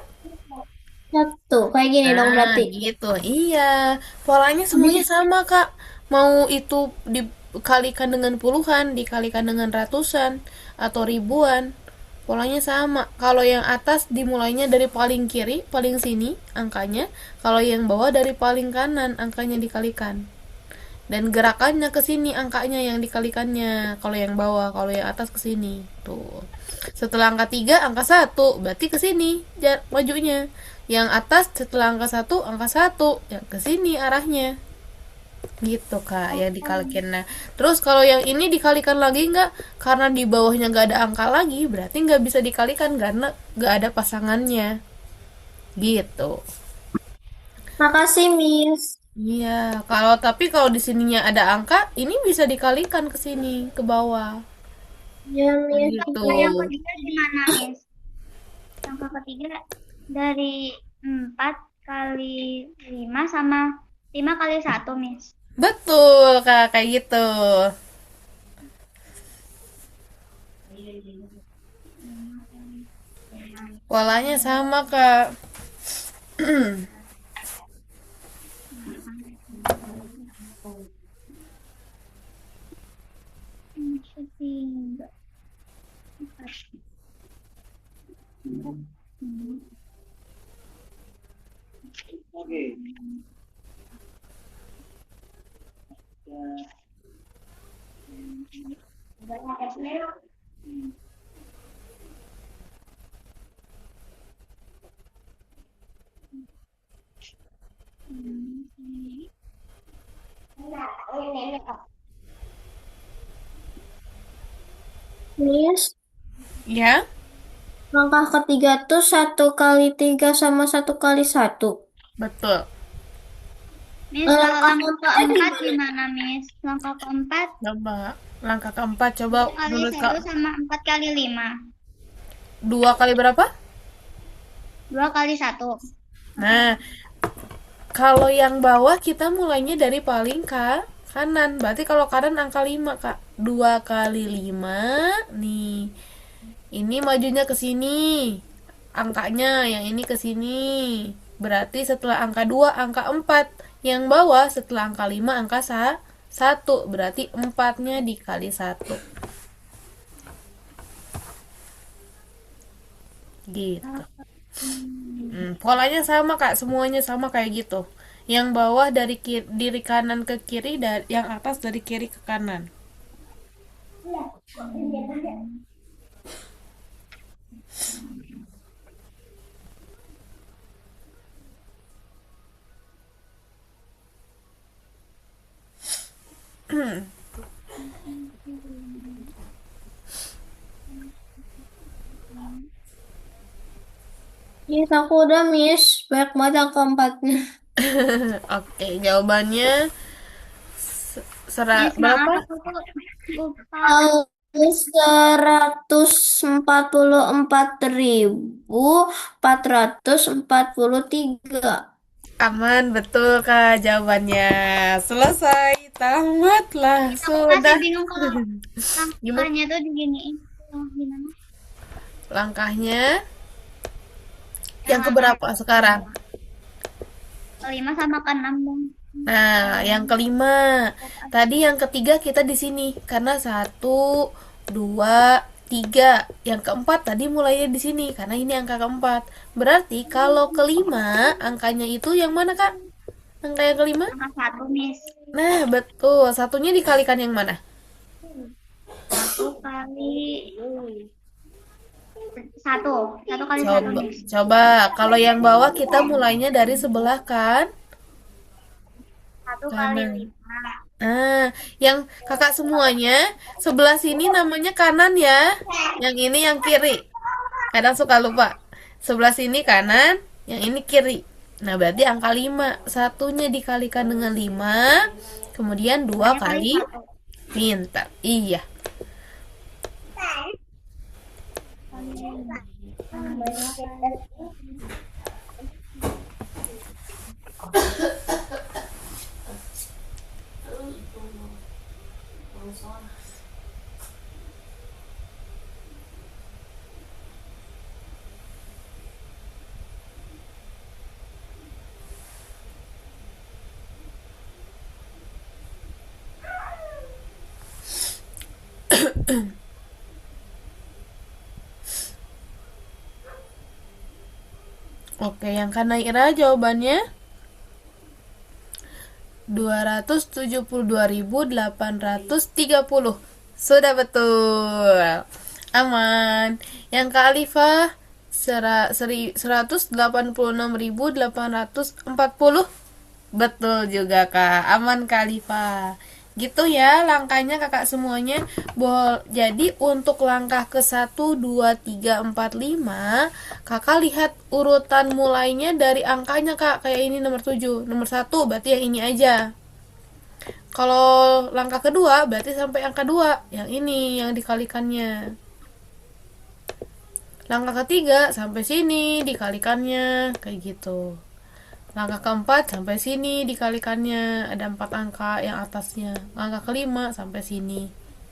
Satu, kayak gini dong berarti. Gitu. Iya. Polanya semuanya sama, Kak. Mau itu dikalikan dengan puluhan, dikalikan dengan ratusan, atau ribuan. Polanya sama. Kalau yang atas dimulainya dari paling kiri, paling sini angkanya. Kalau yang bawah dari paling kanan angkanya dikalikan. Dan gerakannya ke sini angkanya yang dikalikannya. Kalau yang bawah, kalau yang atas ke sini. Tuh. Setelah angka 3, angka 1, berarti ke sini majunya. Yang atas setelah angka 1, angka 1, yang ke sini arahnya. Gitu, Kak, yang dikalikan. Nah, terus kalau yang ini dikalikan lagi nggak? Karena di bawahnya nggak ada angka lagi, berarti nggak bisa dikalikan karena nggak ada pasangannya. Gitu. Makasih, Miss. Iya, tapi kalau di sininya ada angka, ini bisa dikalikan ke sini, ke bawah. Ya, Miss. Gitu. Yang ketiga gimana, Miss? Langkah ketiga dari 4 kali 5 sama 5 kali 1, Miss. Betul, Kak, kayak gitu. Polanya sama, Kak. Ketiga. Miss, Ya, langkah ketiga tuh 1 kali 3 sama 1 kali 1. betul. Miss, kalau langkah keempat keempat gimana? gimana, Miss? Langkah keempat Coba langkah keempat, coba 2 kali menurut 1 Kak. sama 4 kali 5. 2 kali berapa? 2 kali 1. Nah, kalau yang bawah kita mulainya dari paling kanan. Berarti kalau kanan angka 5, Kak. 2 kali 5. Nih. Ini majunya ke sini. Angkanya yang ini ke sini. Berarti setelah angka 2 angka 4. Yang bawah setelah angka 5 angka 1. Berarti 4-nya dikali 1. Gitu. Polanya sama Kak, semuanya sama kayak gitu. Yang bawah dari kanan ke kiri, dan yang atas dari kiri ke kanan. Yes, aku udah Miss. Banyak banget angka 4-nya. Oke, jawabannya Miss, maaf berapa? aku tuh lupa. 144.443. Aman, betul Kak jawabannya. Selesai, tamatlah Aku masih sudah. bingung kalau Gimana langkahnya tuh diginiin. Gimana? langkahnya? Yang keberapa sekarang? Kelima sama keenam dong. Nah, yang kelima. Tadi yang ketiga kita di sini karena 1, 2, 3. Yang keempat tadi mulainya di sini karena ini angka keempat. Berarti kalau kelima angkanya itu yang mana Kak? Angka yang kelima? Angka 1, Miss. Nah, betul. Satunya dikalikan yang mana? 1 kali 1. 1 kali 1, Coba, Miss. coba. Kalau yang bawah kita mulainya dari sebelah 1 kali kanan. 5. Nah, yang kakak semuanya sebelah sini namanya kanan ya. Yang ini yang kiri. Kadang suka lupa. Sebelah sini kanan, yang ini kiri. Nah, berarti angka 5. Satunya dikalikan dengan 5. Kemudian 2 kali. Pintar. Iya. Oke, yang Kanaira jawabannya 272.830. Sudah betul. Aman. Yang Kak Alifah 186.840. Betul juga Kak. Aman Kak Alifah. Gitu ya langkahnya kakak semuanya. Jadi untuk langkah ke 1, 2, 3, 4, 5, kakak lihat urutan mulainya dari angkanya Kak. Kayak ini nomor 7, nomor 1 berarti yang ini aja. Kalau langkah kedua berarti sampai angka 2, yang ini yang dikalikannya. Langkah ketiga sampai sini dikalikannya, kayak gitu. Langkah keempat sampai sini dikalikannya, ada 4 angka yang atasnya. Langkah kelima sampai sini,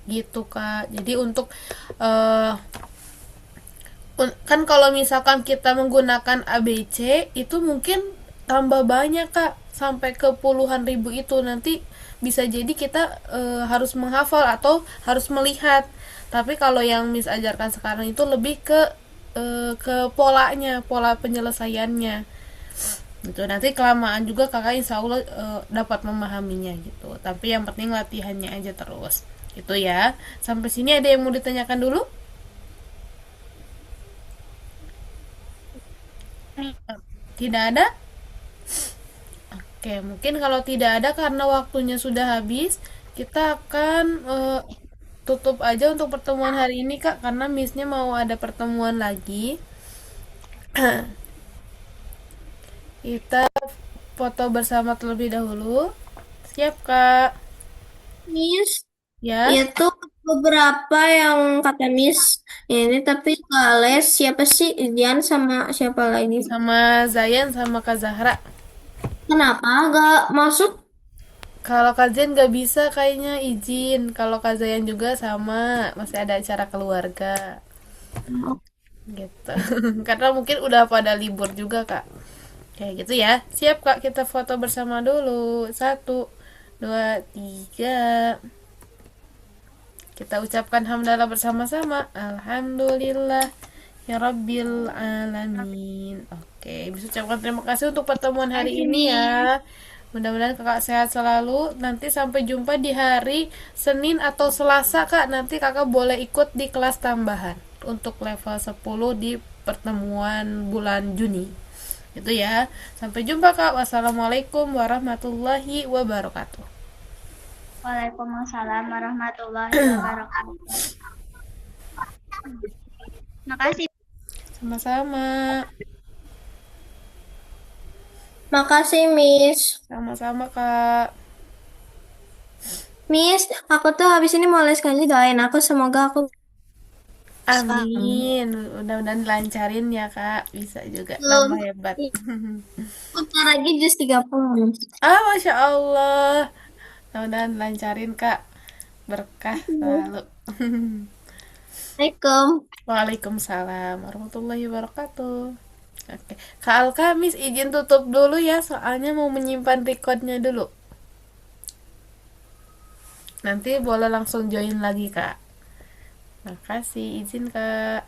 gitu Kak. Jadi untuk kan kalau misalkan kita menggunakan ABC itu mungkin tambah banyak Kak, sampai ke puluhan ribu itu. Nanti bisa jadi kita harus menghafal atau harus melihat. Tapi kalau yang Miss ajarkan sekarang itu lebih ke polanya, pola penyelesaiannya gitu. Nanti kelamaan juga kakak insya Allah dapat memahaminya gitu. Tapi yang penting latihannya aja terus gitu ya. Sampai sini ada yang mau ditanyakan dulu? Tidak ada? Oke, mungkin kalau tidak ada karena waktunya sudah habis, kita akan tutup aja untuk pertemuan hari ini Kak, karena Missnya mau ada pertemuan lagi. Kita foto bersama terlebih dahulu. Siap Kak? Miss, Ya. itu beberapa yang kata Miss ini, tapi nggak les. Siapa sih? Dian sama siapa lagi? Sama Zayan sama Kak Zahra. Kenapa nggak masuk? Kalau Kak Zayan nggak bisa kayaknya izin. Kalau Kak Zayan juga sama, masih ada acara keluarga. Gitu. Karena mungkin udah pada libur juga Kak. Kayak gitu ya. Siap Kak, kita foto bersama dulu. 1, 2, 3. Kita ucapkan hamdalah bersama-sama. Alhamdulillah ya Rabbil Alamin. Oke, bisa ucapkan terima kasih untuk pertemuan hari ini ya. Mudah-mudahan kakak sehat selalu. Nanti sampai jumpa di hari Senin atau Selasa Kak. Nanti kakak boleh ikut di kelas tambahan untuk level 10 di pertemuan bulan Juni. Itu ya. Sampai jumpa Kak. Wassalamualaikum warahmatullahi wabarakatuh. Waalaikumsalam warahmatullahi wabarakatuh. Makasih. Sama-sama. Makasih, Miss. Sama-sama Kak. Miss, aku tuh habis ini mau les ngaji, doain aku semoga aku Amin. Mudah-mudahan lancarin ya Kak. Bisa juga belum. tambah hebat. Bentar lagi jus 30. Masya Allah. Mudah-mudahan lancarin Kak. Berkah selalu. Assalamualaikum. Waalaikumsalam warahmatullahi wabarakatuh. Oke. Kak Alka, Miss izin tutup dulu ya. Soalnya mau menyimpan recordnya dulu. Nanti boleh langsung join lagi Kak. Makasih, izin Kak.